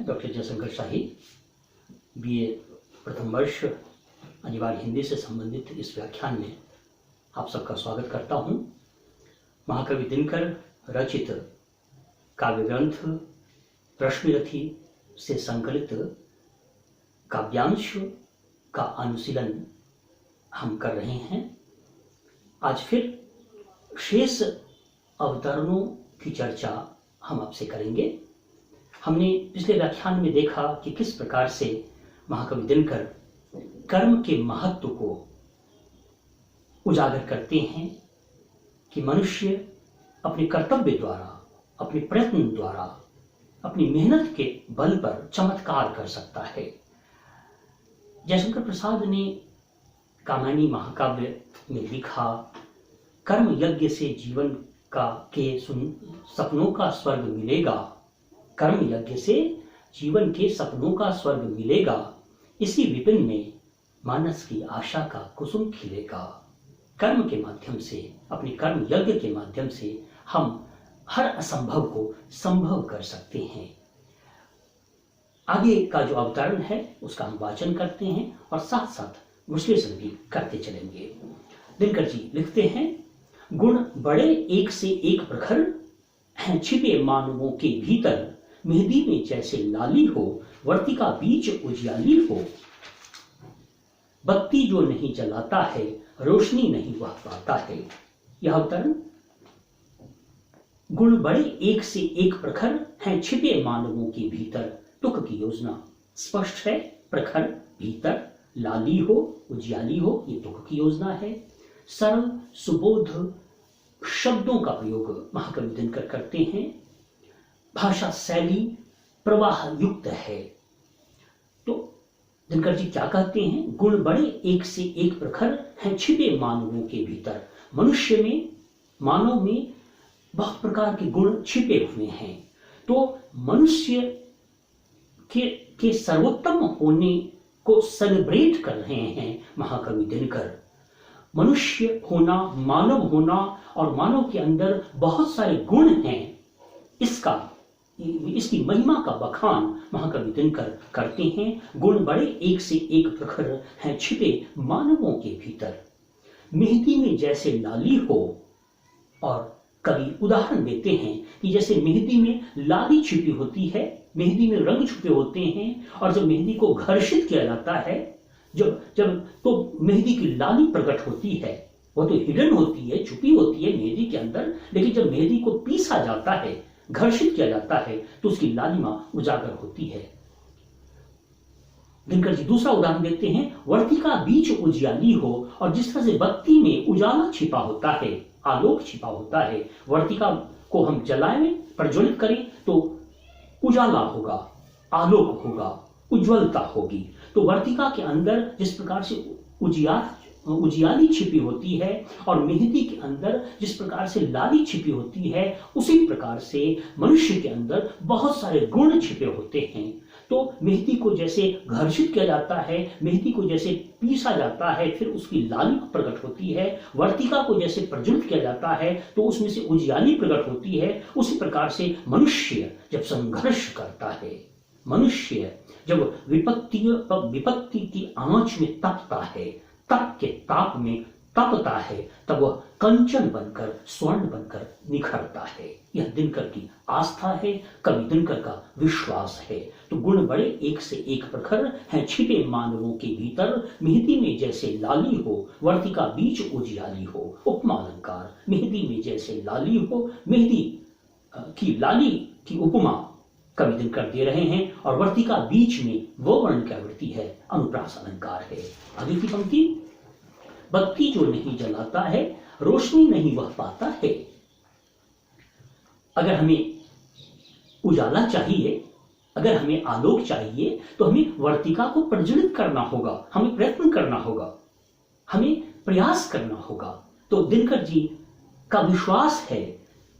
Doctor Jaishankar शाही, BA प्रथम वर्ष, अनिवार्य हिंदी से संबंधित इस व्याख्यान में आप सबका स्वागत करता हूं। महाकवि दिनकर रचित काव्य ग्रंथ रश्मिरथी से संकलित काव्यांश का अनुशीलन हम कर रहे हैं। आज फिर शेष अवतरणों की चर्चा हम आपसे करेंगे। हमने पिछले व्याख्यान में देखा कि किस प्रकार से महाकवि दिनकर कर्म के महत्व को उजागर करते हैं कि मनुष्य अपने कर्तव्य द्वारा, अपने प्रयत्न द्वारा, अपनी मेहनत के बल पर चमत्कार कर सकता है। जयशंकर प्रसाद ने कामायनी महाकाव्य में लिखा, कर्म यज्ञ से जीवन का के सपनों का स्वर्ग मिलेगा, कर्म यज्ञ से जीवन के सपनों का स्वर्ग मिलेगा, इसी विपिन में मानस की आशा का कुसुम खिलेगा। कर्म के माध्यम से, अपने कर्म यज्ञ के माध्यम से हम हर असंभव को संभव कर सकते हैं। आगे का जो अवतरण है उसका हम वाचन करते हैं और साथ साथ विश्लेषण भी करते चलेंगे। दिनकर जी लिखते हैं, गुण बड़े एक से एक प्रखर हैं छिपे मानवों के भीतर, मेहंदी में जैसे लाली हो, वर्तिका बीच उजियाली हो। बत्ती जो नहीं जलाता है, रोशनी नहीं वह पाता है। यह अवतरण, गुण बड़े एक से एक प्रखर हैं छिपे मानवों के भीतर, तुक की योजना स्पष्ट है। प्रखर भीतर, लाली हो, उजियाली हो, ये तुक की योजना है। सरल सुबोध शब्दों का प्रयोग महाकवि दिनकर करते हैं। भाषा शैली प्रवाह युक्त है। तो दिनकर जी क्या कहते हैं? गुण बड़े एक से एक प्रखर हैं छिपे मानवों के भीतर। मनुष्य में, मानव में बहुत प्रकार के गुण छिपे हुए हैं। तो मनुष्य के सर्वोत्तम होने को सेलिब्रेट कर रहे हैं महाकवि दिनकर। मनुष्य होना, मानव होना और मानव के अंदर बहुत सारे गुण हैं, इसकी महिमा का बखान महाकवि दिनकर करते हैं। गुण बड़े एक से एक प्रखर हैं छिपे मानवों के भीतर, मेहंदी में जैसे लाली हो। और कवि उदाहरण देते हैं कि जैसे मेहंदी में लाली छिपी होती है, मेहंदी में रंग छुपे होते हैं, और जब मेहंदी को घर्षित किया जाता है, जब तो मेहंदी की लाली प्रकट होती है। वो तो हिडन होती है, छुपी होती है मेहंदी के अंदर, लेकिन जब मेहंदी को पीसा जाता है, घर्षित किया जाता है, तो उसकी लालिमा उजागर होती है। दिनकर जी दूसरा उदाहरण देते हैं, वर्तिका बीच उजियाली हो। और जिस तरह से बत्ती में उजाला छिपा होता है, आलोक छिपा होता है, वर्तिका को हम जलाएं, प्रज्वलित करें तो उजाला होगा, आलोक होगा, उज्ज्वलता होगी। तो वर्तिका के अंदर जिस प्रकार से उजियाली छिपी होती है और मेहंदी के अंदर जिस प्रकार से लाली छिपी होती है, उसी प्रकार से मनुष्य के अंदर बहुत सारे गुण छिपे होते हैं। तो मेहंदी को जैसे घर्षित किया जाता है, मेहंदी को जैसे पीसा जाता है, फिर उसकी लाली प्रकट होती है। वर्तिका को जैसे प्रज्वलित किया जाता है तो उसमें से उजियाली प्रकट होती है। उसी प्रकार से मनुष्य जब संघर्ष करता है, मनुष्य जब विपत्ति की आंच में तपता है, तप के ताप में तपता है, तब वह कंचन बनकर, स्वर्ण बनकर निखरता है। यह दिनकर की आस्था है, कवि दिनकर का विश्वास है। तो गुण बड़े एक से एक प्रखर हैं छिपे मानवों के भीतर, मेहंदी में जैसे लाली हो, वर्तिका बीच उजियाली हो। उपमा अलंकार, मेहंदी में जैसे लाली हो, मेहंदी की लाली की उपमा कवि दिनकर दे रहे हैं। और वर्तिका बीच में वो वर्ण की आवृत्ति है, अनुप्रास अलंकार है। आगे की पंक्ति, बत्ती जो नहीं जलाता है, रोशनी नहीं वह पाता है। अगर हमें उजाला चाहिए, अगर हमें आलोक चाहिए, तो हमें वर्तिका को प्रज्वलित करना होगा, हमें प्रयत्न करना होगा, हमें प्रयास करना होगा। तो दिनकर जी का विश्वास है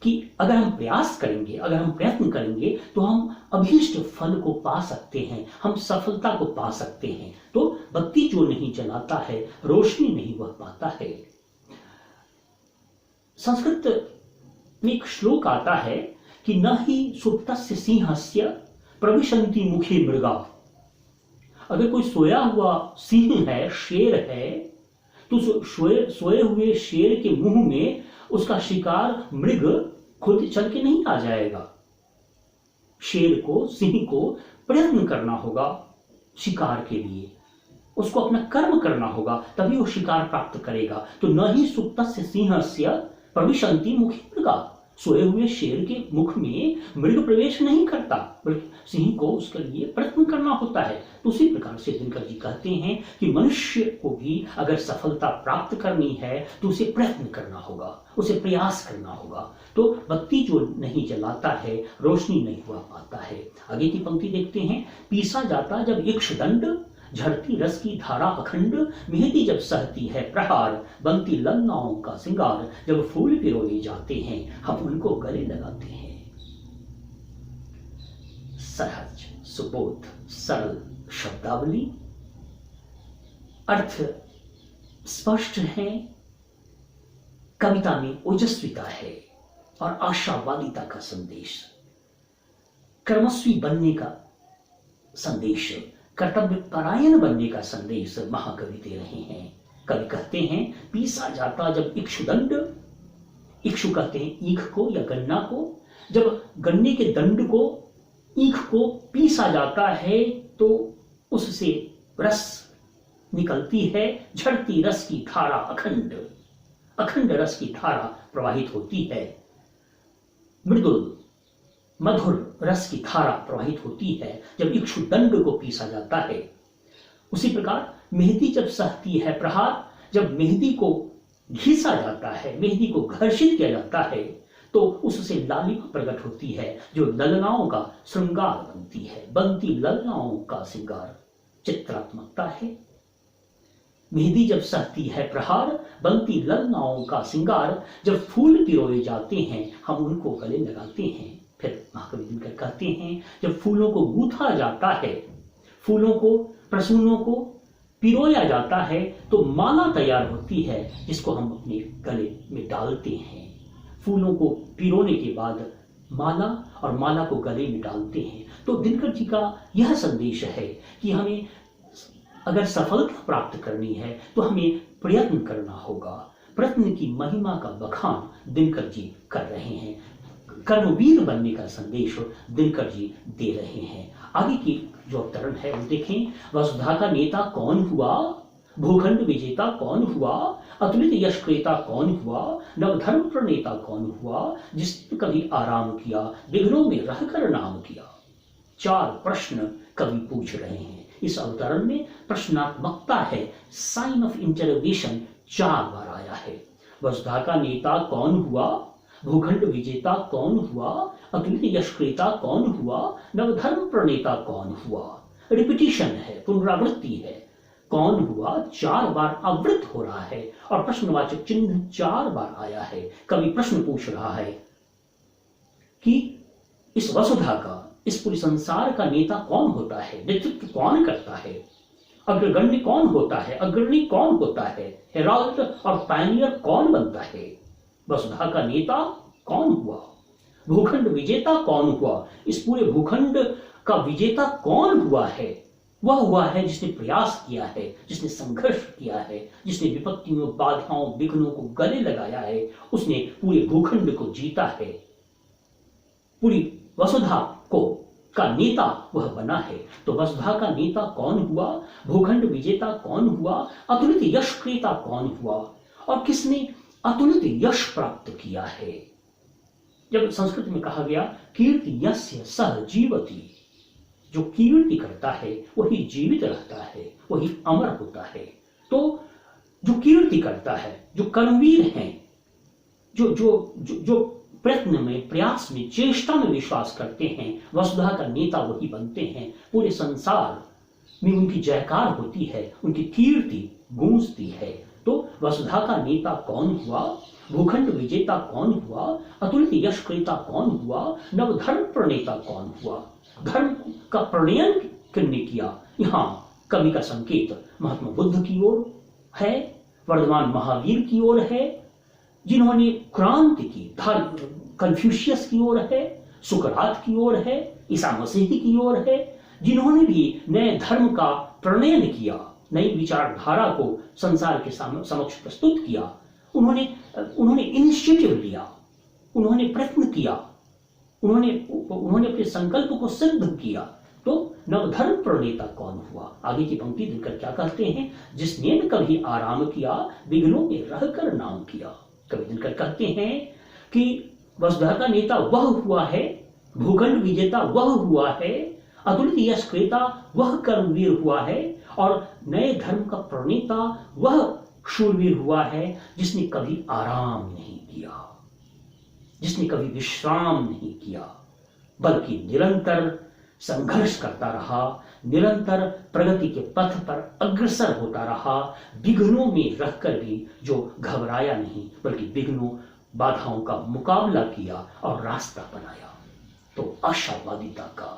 कि अगर हम प्रयास करेंगे, अगर हम प्रयत्न करेंगे, तो हम अभीष्ट फल को पा सकते हैं, हम सफलता को पा सकते हैं। तो बत्ती जो नहीं जलाता है, रोशनी नहीं वह पाता है। संस्कृत में एक श्लोक आता है कि न ही सुप्तस्य सिंहस्य प्रविशन्ति मुखे मृगा। अगर कोई सोया हुआ सिंह है, शेर है, तो सोए हुए शेर के मुंह में उसका शिकार मृग खुद चल के नहीं आ जाएगा। शेर को, सिंह को प्रयत्न करना होगा शिकार के लिए, उसको अपना कर्म करना होगा, तभी वो शिकार प्राप्त करेगा। तो न ही सुप्तस्य सिंहस्य प्रविशन्ति मुखे मृगा, सोए हुए शेर के मुख में मृग प्रवेश नहीं करता, बल्कि सिंह को उसके लिए प्रयत्न करना होता है। तो उसी प्रकार से दिनकर जी कहते हैं कि मनुष्य को भी अगर सफलता प्राप्त करनी है तो उसे प्रयत्न करना होगा, उसे प्रयास करना होगा। तो बत्ती जो नहीं जलाता है, रोशनी नहीं हुआ पाता है। आगे की पंक्ति देखते हैं, पीसा जाता जब इक्षदंड, झरती रस की धारा अखंड, मेहंदी जब सहती है प्रहार, बनती ललनाओं का सिंगार, जब फूल पिरोए जाते हैं हम उनको गले लगाते हैं। सहज, सुबोध, सरल शब्दावली, अर्थ स्पष्ट है, कविता में ओजस्विता है और आशावादिता का संदेश, कर्मस्वी बनने का संदेश, कर्तव्य परायण बनने का संदेश महाकवि दे रहे हैं। कवि कहते हैं, पीसा जाता जब इक्षुदंड, इक्षु कहते हैं ईख को या गन्ना को, जब गन्ने के दंड को, ईख को पीसा जाता है तो उससे रस निकलती है, झड़ती रस की धारा अखंड, अखंड रस की धारा प्रवाहित होती है, मृदुल मधुर रस की धारा प्रवाहित होती है जब इक्षु दंड को पीसा जाता है। उसी प्रकार मेहंदी जब सहती है प्रहार, जब मेहंदी को घिसा जाता है, मेहंदी को घर्षित किया जाता है, तो उससे लालिमा प्रकट होती है जो ललनाओं का श्रृंगार बनती है, बनती ललनाओं का श्रृंगार चित्रात्मकता है। मेहंदी जब सहती है प्रहार, बनती ललनाओं का श्रृंगार, जब फूल पिरोए जाते हैं हम उनको गले लगाते हैं। फिर महाकवि दिनकर कहते हैं, जब फूलों को गूंथा जाता है, फूलों को, प्रसूनों को पिरोया जाता है तो माला तैयार होती है जिसको हम अपने गले में डालते हैं। फूलों को पिरोने के बाद माला, और माला को गले में डालते हैं। तो दिनकर जी का यह संदेश है कि हमें अगर सफलता प्राप्त करनी है तो हमें प्रयत्न करना होगा। प्रयत्न की महिमा का बखान दिनकर जी कर रहे हैं, कर्मवीर बनने का संदेश दिनकर जी दे रहे हैं। आगे की जो अवतरण है वो देखें, वसुधा का नेता कौन हुआ, भूखंड विजेता कौन हुआ, अतुलित यश क्रेता कौन हुआ, नवधर्म प्रणेता कौन हुआ, जिसने कभी आराम किया, विघ्नों में रहकर नाम किया। 4 प्रश्न कवि पूछ रहे हैं। इस अवतरण में प्रश्नात्मकता है, साइन ऑफ इंटरोगेशन 4 बार आया है। वसुधा का नेता कौन हुआ, भूखंड विजेता कौन हुआ, अतुलित यश क्रेता कौन हुआ, नवधर्म प्रणेता कौन हुआ। रिपीटिशन है, पुनरावृत्ति है। कौन हुआ 4 बार आवृत हो रहा है और प्रश्नवाचक चिन्ह 4 बार आया है। कवि प्रश्न पूछ रहा है कि इस वसुधा का, इस पूरे संसार का नेता कौन होता है, नेतृत्व कौन करता है, अग्रगण्य कौन होता है, अग्रणी कौन होता है, हेराल्ड और पायनियर कौन बनता है। वसुधा का नेता कौन हुआ, भूखंड विजेता कौन हुआ, इस पूरे भूखंड का विजेता कौन हुआ है। वह हुआ है जिसने प्रयास किया है, जिसने संघर्ष किया है, जिसने विपत्तियों, बाधाओं, विघ्नों को गले लगाया है, उसने पूरे भूखंड को जीता है। पूरी वसुधा को का नेता वह बना है। तो वसुधा का नेता कौन हुआ, भूखंड विजेता कौन हुआ, अतुलित यश क्रेता कौन हुआ, और किसने अतुलित यश प्राप्त किया है। जब संस्कृत में कहा गया कीर्ति यस्य सह जीवति, जो कीर्ति करता है वही जीवित रहता है, वही अमर होता है। तो जो कीर्ति करता है, जो कर्मवीर हैं, जो जो जो, जो प्रयत्न में, प्रयास में, चेष्टा में विश्वास करते हैं, वसुधा का नेता वही बनते हैं। पूरे संसार में उनकी जयकार होती है, उनकी कीर्ति गूंजती है। तो वसुधा का नेता कौन हुआ, भूखंड विजेता कौन हुआ, अतुलित यश क्रेता कौन हुआ, नवधर्म प्रणेता कौन हुआ। धर्म का प्रणयन किसने किया, यहाँ कवि का संकेत महात्मा बुद्ध की ओर है, वर्धमान महावीर की ओर है, जिन्होंने क्रांति की, कन्फ्यूशियस की ओर है, सुकरात की ओर है, ईसा मसीह की ओर है, जिन्होंने भी नए धर्म का प्रणयन किया, नई विचारधारा को संसार के समक्ष प्रस्तुत किया। उन्होंने इनिशिएटिव लिया, उन्होंने प्रयत्न किया, उन्होंने अपने संकल्प को सिद्ध किया। तो नवधर्म प्रणेता कौन हुआ? आगे की पंक्ति दिखकर क्या कहते हैं? जिसने न कभी आराम किया, विघ्नों में रहकर नाम किया। कवि दिनकर कहते हैं कि वसुधा का नेता वह हुआ है, भूखंड विजेता वह हुआ है, अतुलित यश क्रेता वह कर्मवीर हुआ है, और नए धर्म का प्रणेता वह शूरवीर हुआ है जिसने कभी आराम नहीं किया, जिसने कभी विश्राम नहीं किया, बल्कि निरंतर संघर्ष करता रहा, निरंतर प्रगति के पथ पर अग्रसर होता रहा, विघ्नों में रहकर भी जो घबराया नहीं, बल्कि विघ्नों बाधाओं का मुकाबला किया और रास्ता बनाया। तो आशावादिता का,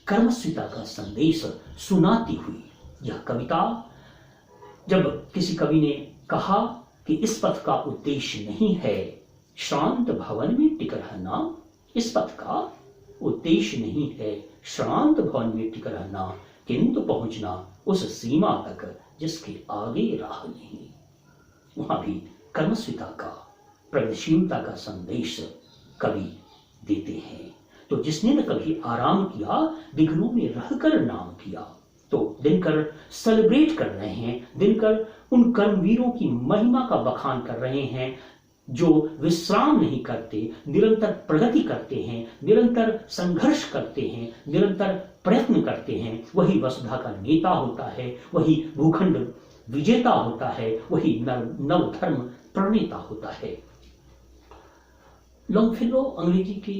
कर्मस्विता का संदेश सुनाती हुई यह कविता, जब किसी कवि ने कहा कि इस पथ का उद्देश्य नहीं है शांत भवन में टिक रहना, इस पथ का उद्देश्य नहीं है शांत भवन में टिक रहना, किंतु पहुंचना उस सीमा तक जिसके आगे राह नहीं। वहां भी कर्मस्विता का, प्रगतिशीलता का संदेश कवि देते हैं। तो जिसने न कभी आराम किया, विघ्नों में रहकर नाम किया। तो दिनकर सेलिब्रेट कर रहे हैं, दिनकर उन कर्मवीरों की महिमा का बखान कर रहे हैं जो विश्राम नहीं करते, निरंतर प्रगति करते हैं, निरंतर संघर्ष करते हैं, निरंतर प्रयत्न करते हैं। वही वसुधा का नेता होता है, वही भूखंड विजेता होता है, वही नवधर्म प्रणेता होता है। लॉन्गफेलो अंग्रेजी के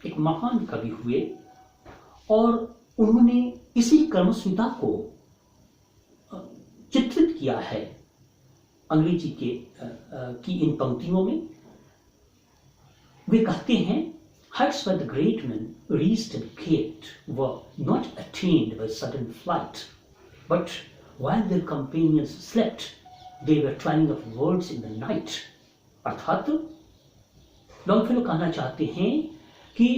एक महान कवि हुए और उन्होंने इसी कर्मस्विता को चित्रित किया है अंग्रेजी की इन पंक्तियों में। वे कहते हैं, heights where the great men reached and cared were not attained by sudden flight, but while their companions slept, they were twining of words in the night। अर्थात लॉन्गफेलो कहना चाहते हैं कि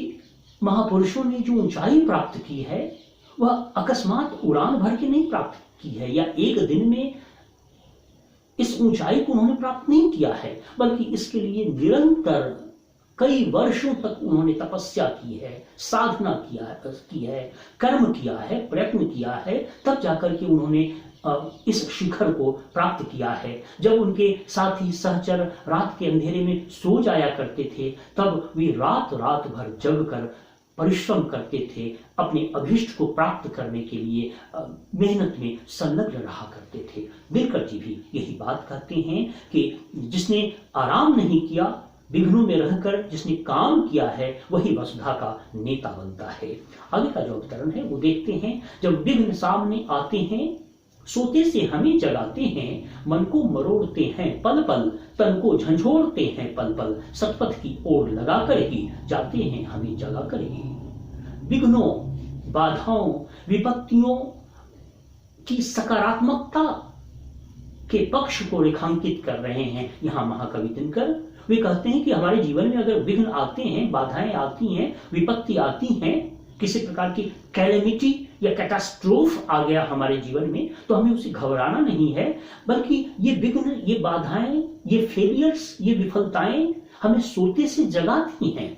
महापुरुषों ने जो ऊंचाई प्राप्त की है वह अकस्मात उड़ान भर के नहीं प्राप्त की है, या एक दिन में इस ऊंचाई को उन्होंने प्राप्त नहीं किया है, बल्कि इसके लिए निरंतर कई वर्षों तक उन्होंने तपस्या की है, साधना की है, कर्म किया है, प्रयत्न किया है, तब जाकर के उन्होंने इस शिखर को प्राप्त किया है। जब उनके साथी सहचर रात के अंधेरे में सो जाया करते थे, तब वे रात रात भर जगकर परिश्रम करते थे, अपने अभीष्ट को प्राप्त करने के लिए मेहनत में संलग्न रहा करते थे। दिनकर जी भी यही बात कहते हैं कि जिसने आराम नहीं किया, विघ्नों में रहकर जिसने काम किया है, वही वसुधा का नेता बनता है। आगे का जो अवतरण है वो देखते हैं। जब विघ्न सामने आते हैं, सोते से हमें जगाते हैं, मन को मरोड़ते हैं पल पल, तन को झंझोड़ते हैं पल पल, सतपथ की ओर लगाकर ही जाते हैं हमें जगाकर ही। विघ्नों, बाधाओं, विपत्तियों की सकारात्मकता के पक्ष को रेखांकित कर रहे हैं यहाँ महाकवि दिनकर। वे कहते हैं कि हमारे जीवन में अगर विघ्न आते हैं, बाधाएं आती हैं, विपत्ति आती हैं, किसी प्रकार की कैलेमिटी या कैटास्ट्रोफ आ गया हमारे जीवन में, तो हमें उसे घबराना नहीं है, बल्कि ये विघ्न, ये बाधाएं, ये फेलियर्स, ये विफलताएं हमें सोते से जगाती हैं।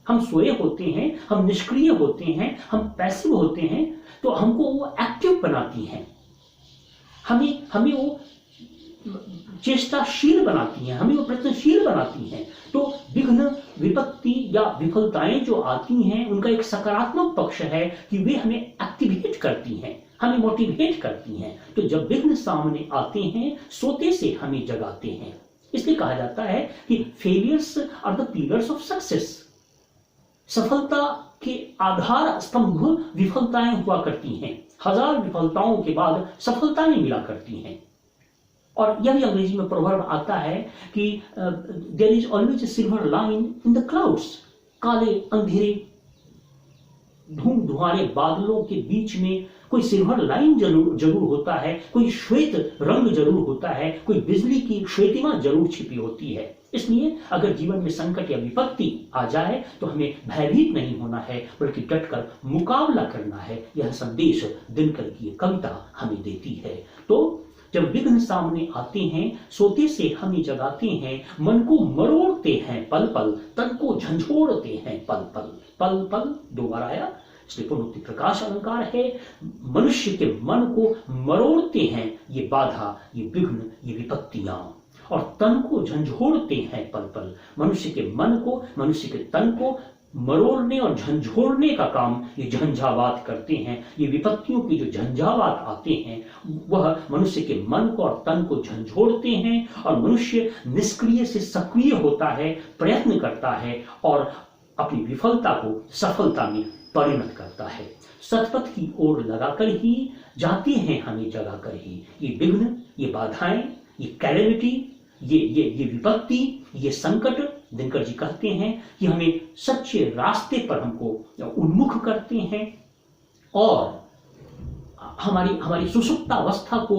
हम सोए होते हैं, हम निष्क्रिय होते हैं, हम पैसिव होते हैं, तो हमको वो एक्टिव बनाती हैं, हमें वो चेष्टाशील बनाती हैं, हमें वो प्रयत्नशील बनाती हैं। तो विघ्न, विपत्ति या विफलताएं जो आती हैं, उनका एक सकारात्मक पक्ष है कि वे हमें एक्टिवेट करती हैं, हमें मोटिवेट करती हैं। तो जब विघ्न सामने आते हैं, सोते से हमें जगाते हैं। इसलिए कहा जाता है कि failures are the pillars of success. सफलता के आधार स्तंभ विफलताएं हुआ करती हैं। हजार विफलताओं के बाद सफलताएं मिला करती हैं। और यह भी अंग्रेजी में प्रोवर्ब आता है कि there is always a silver line in the clouds. काले अंधेरे धुआंधारे बादलों के बीच में कोई सिल्वर लाइन जरूर होता है, कोई श्वेत रंग जरूर होता है, कोई बिजली की श्वेतिमा जरूर छिपी होती है। इसलिए अगर जीवन में संकट या विपत्ति आ जाए तो हमें भयभीत नहीं होना है, बल्कि डटकर मुकाबला करना है। यह संदेश दिनकर की कविता हमें देती है। तो जब विघ्न सामने आते हैं, सोते से हमें जगाते हैं, मन को मरोड़ते हैं पल पल, तन को झंझोड़ते हैं पल पल। पल पल दो बार आया, इसलिए पुनरुक्ति प्रकाश अलंकार है। मनुष्य के मन को मरोड़ते हैं ये बाधा, ये विघ्न, ये विपत्तियां, और तन को झंझोड़ते हैं पल पल। मनुष्य के मन को, मनुष्य के तन को मरोड़ने और झंझोड़ने का काम ये झंझावात करते हैं। ये विपत्तियों की जो झंझावात आते हैं वह मनुष्य के मन को और तन को झंझोड़ते हैं, और मनुष्य निष्क्रिय से सक्रिय होता है, प्रयत्न करता है और अपनी विफलता को सफलता में परिणत करता है। सतपथ की ओर लगाकर ही जाते हैं हमें जगाकर ही। ये विघ्न, ये बाधाएं, ये कैलेमिटी, ये विपत्ति, ये संकट, दिनकर जी कहते हैं कि हमें सच्चे रास्ते पर हमको उन्मुख करते हैं और हमारी सुषुप्तावस्था को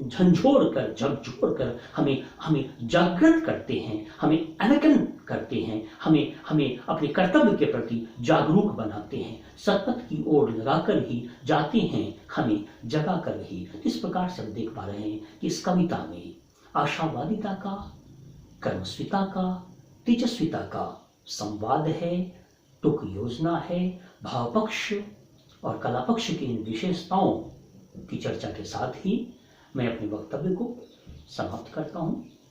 झंझोड़ कर हमें जागृत करते हैं, हमें अवेकन करते हैं, हमें अपने कर्तव्य के प्रति जागरूक बनाते हैं। सतपथ की ओर लगाकर ही जाते हैं हमें जगा कर ही। इस प्रकार से हम देख पा रहे हैं कि इस कविता में आशावादिता का, कर्मस्विता का, तेजस्विता का संवाद है, तुक योजना है, भावपक्ष और कला पक्ष की इन विशेषताओं की चर्चा के साथ ही मैं अपने वक्तव्य को समाप्त करता हूं।